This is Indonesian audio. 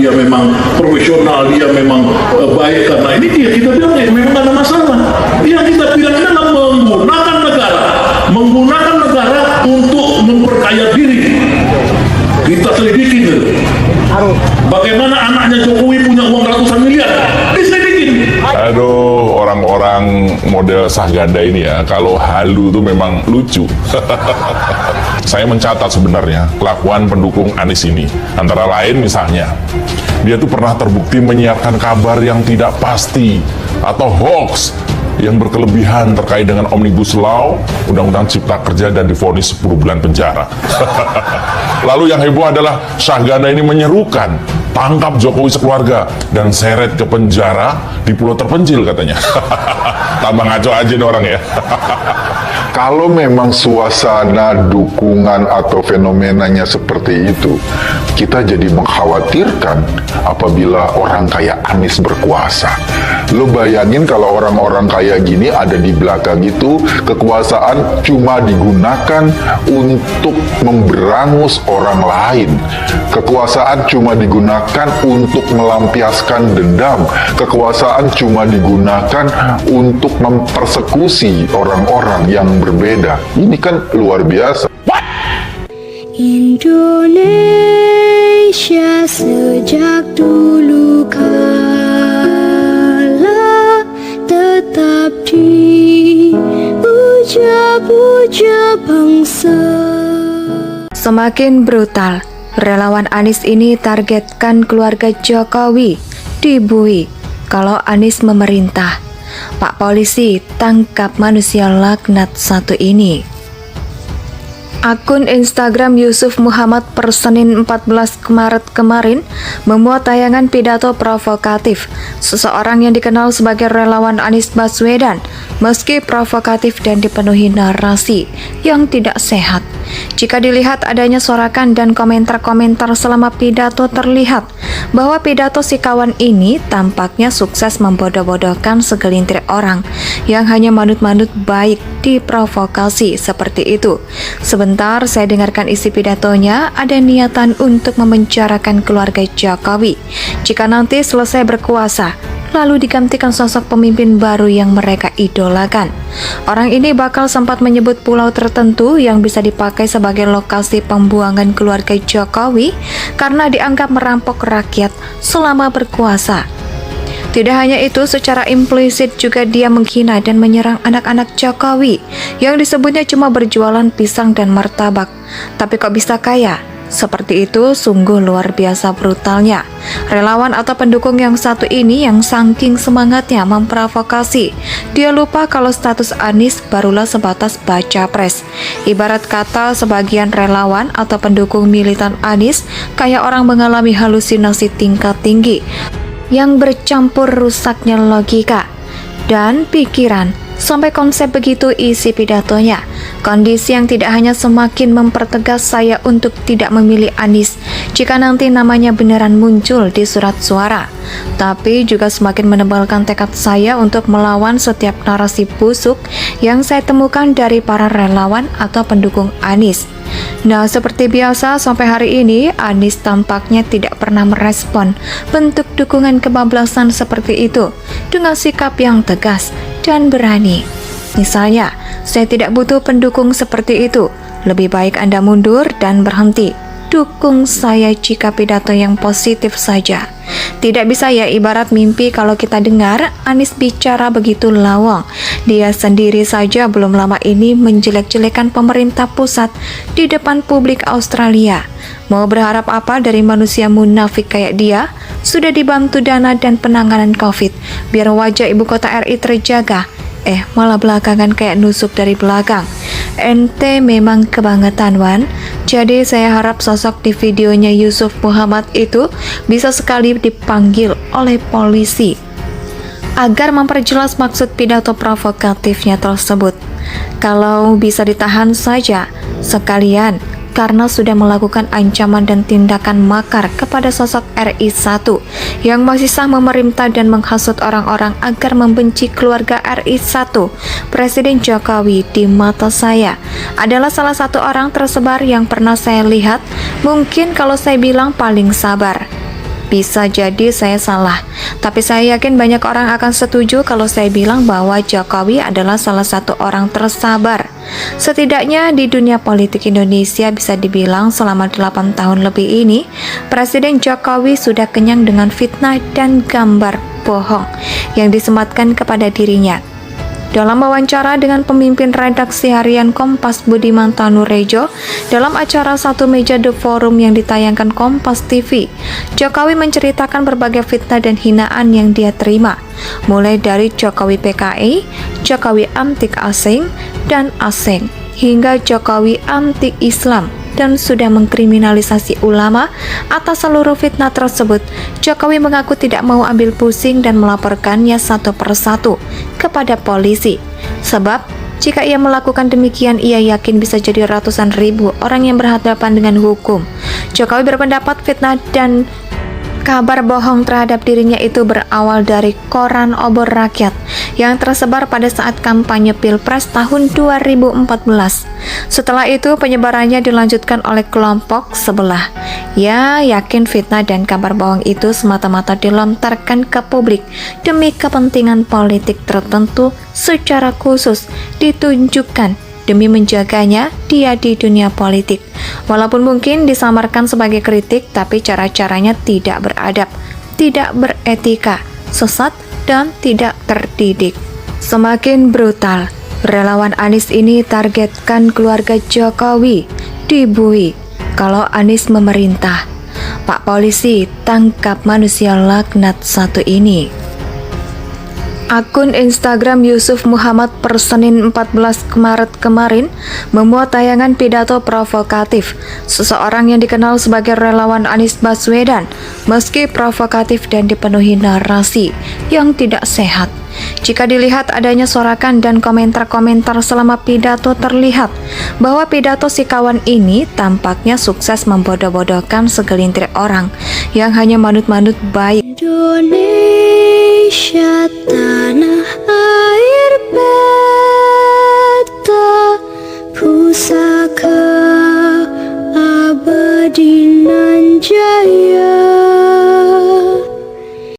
dia memang profesional, dia memang baik, karena ini kita bilang memang ada masalah. Yang kita bilang adalah menggunakan negara untuk memperkaya diri. Kita selidikin gitu. Bagaimana anaknya Jokowi punya uang ratusan miliar? Diselidikin. Aduh, orang-orang model Sahganda ini ya, kalau halu tuh memang lucu. Saya mencatat sebenarnya kelakuan pendukung Anies ini. Antara lain misalnya, dia tuh pernah terbukti menyiarkan kabar yang tidak pasti atau hoax yang berkelebihan terkait dengan Omnibus Law, Undang-Undang Cipta Kerja, dan divonis 10 bulan penjara. Lalu yang heboh adalah Sahganda ini menyerukan, tangkap Jokowi sekeluarga dan seret ke penjara di pulau terpencil katanya. Tambah ngaco aja nih orang ya. Kalau memang suasana dukungan atau fenomenanya seperti itu, kita jadi mengkhawatirkan apabila orang kayak Anies berkuasa. Lo bayangin kalau orang-orang kayak gini ada di belakang itu, kekuasaan cuma digunakan untuk memberangus orang lain. Kekuasaan cuma digunakan untuk melampiaskan dendam. Kekuasaan cuma digunakan untuk mempersekusi orang-orang yang berbeda. Ini kan luar biasa. Indonesia sejak dulu kala tetap dipuja-puja bangsa. Semakin brutal, relawan Anies ini targetkan keluarga Jokowi, dibui kalau Anies memerintah. Pak polisi, tangkap manusia laknat satu ini. Akun Instagram Yusuf Muhammad per Senin 14 Maret kemarin memuat tayangan pidato provokatif seseorang yang dikenal sebagai relawan Anies Baswedan, meski provokatif dan dipenuhi narasi yang tidak sehat. Jika dilihat adanya sorakan dan komentar-komentar selama pidato, terlihat bahwa pidato si kawan ini tampaknya sukses membodoh-bodohkan segelintir orang yang hanya manut-manut baik diprovokasi seperti itu. Sebentar saya dengarkan isi pidatonya, ada niatan untuk memenjarakan keluarga Jokowi jika nanti selesai berkuasa, lalu digantikan sosok pemimpin baru yang mereka idolakan. Orang ini bakal sempat menyebut pulau tertentu yang bisa dipakai sebagai lokasi pembuangan keluarga Jokowi karena dianggap merampok rakyat selama berkuasa. Tidak hanya itu, secara implisit juga dia menghina dan menyerang anak-anak Jokowi yang disebutnya cuma berjualan pisang dan martabak. Tapi kok bisa kaya? Seperti itu sungguh luar biasa brutalnya. Relawan atau pendukung yang satu ini yang saking semangatnya memprovokasi, dia lupa kalau status Anies barulah sebatas baca pres. Ibarat kata sebagian relawan atau pendukung militan Anies kayak orang mengalami halusinasi tingkat tinggi yang bercampur rusaknya logika dan pikiran. Sampai konsep begitu isi pidatonya. Kondisi yang tidak hanya semakin mempertegas saya untuk tidak memilih Anies jika nanti namanya beneran muncul di surat suara, tapi juga semakin menebalkan tekad saya untuk melawan setiap narasi busuk yang saya temukan dari para relawan atau pendukung Anies. Nah, seperti biasa sampai hari ini Anies tampaknya tidak pernah merespon bentuk dukungan kebablasan seperti itu dengan sikap yang tegas dan berani. Misalnya, saya tidak butuh pendukung seperti itu. Lebih baik Anda mundur dan berhenti. Dukung saya jika pidato yang positif saja. Tidak bisa ya, ibarat mimpi kalau kita dengar Anies bicara begitu lawang. Dia sendiri saja belum lama ini menjelek-jelekan pemerintah pusat di depan publik Australia. Mau berharap apa dari manusia munafik kayak dia? Sudah dibantu dana dan penanganan COVID, biar wajah ibu kota RI terjaga. Malah belakangan kayak nusuk dari belakang. Ente memang kebangetan, Wan. Jadi saya harap sosok di videonya Yusuf Muhammad itu bisa sekali dipanggil oleh polisi agar memperjelas maksud pidato provokatifnya tersebut. Kalau bisa ditahan saja sekalian, karena sudah melakukan ancaman dan tindakan makar kepada sosok RI 1 yang masih sah memerintah dan menghasut orang-orang agar membenci keluarga RI 1. Presiden Jokowi di mata saya adalah salah satu orang tersebar yang pernah saya lihat, mungkin kalau saya bilang paling sabar. Bisa jadi saya salah, tapi saya yakin banyak orang akan setuju kalau saya bilang bahwa Jokowi adalah salah satu orang tersabar. Setidaknya di dunia politik Indonesia bisa dibilang selama 8 tahun lebih ini, Presiden Jokowi sudah kenyang dengan fitnah dan gambar bohong yang disematkan kepada dirinya. Dalam wawancara dengan pemimpin redaksi harian Kompas Budiman Tanurejo dalam acara Satu Meja The Forum yang ditayangkan Kompas TV, Jokowi menceritakan berbagai fitnah dan hinaan yang dia terima, mulai dari Jokowi PKI, Jokowi antik asing dan asing, hingga Jokowi anti-Islam dan sudah mengkriminalisasi ulama. Atas seluruh fitnah tersebut, Jokowi mengaku tidak mau ambil pusing dan melaporkannya satu persatu kepada polisi. Sebab, jika ia melakukan demikian, ia yakin bisa jadi ratusan ribu orang yang berhadapan dengan hukum. Jokowi berpendapat fitnah dan kabar bohong terhadap dirinya itu berawal dari koran obor rakyat yang tersebar pada saat kampanye Pilpres tahun 2014. Setelah itu penyebarannya dilanjutkan oleh kelompok sebelah. Ia yakin fitnah dan kabar bohong itu semata-mata dilontarkan ke publik demi kepentingan politik tertentu, secara khusus ditunjukkan demi menjaganya dia di dunia politik. Walaupun mungkin disamarkan sebagai kritik, tapi cara-caranya tidak beradab, tidak beretika, sesat, dan tidak terdidik. Semakin brutal, relawan Anies ini targetkan keluarga Jokowi, dibui kalau Anies memerintah. Pak polisi, tangkap manusia laknat satu ini. Akun Instagram Yusuf Muhammad per Senin 14 Maret kemarin memuat tayangan pidato provokatif seseorang yang dikenal sebagai relawan Anies Baswedan, meski provokatif dan dipenuhi narasi yang tidak sehat. Jika dilihat adanya sorakan dan komentar-komentar selama pidato, terlihat bahwa pidato si kawan ini tampaknya sukses membodoh-bodohkan segelintir orang yang hanya manut-manut baik. Indonesia tanah air beta, pusaka abadi nan jaya.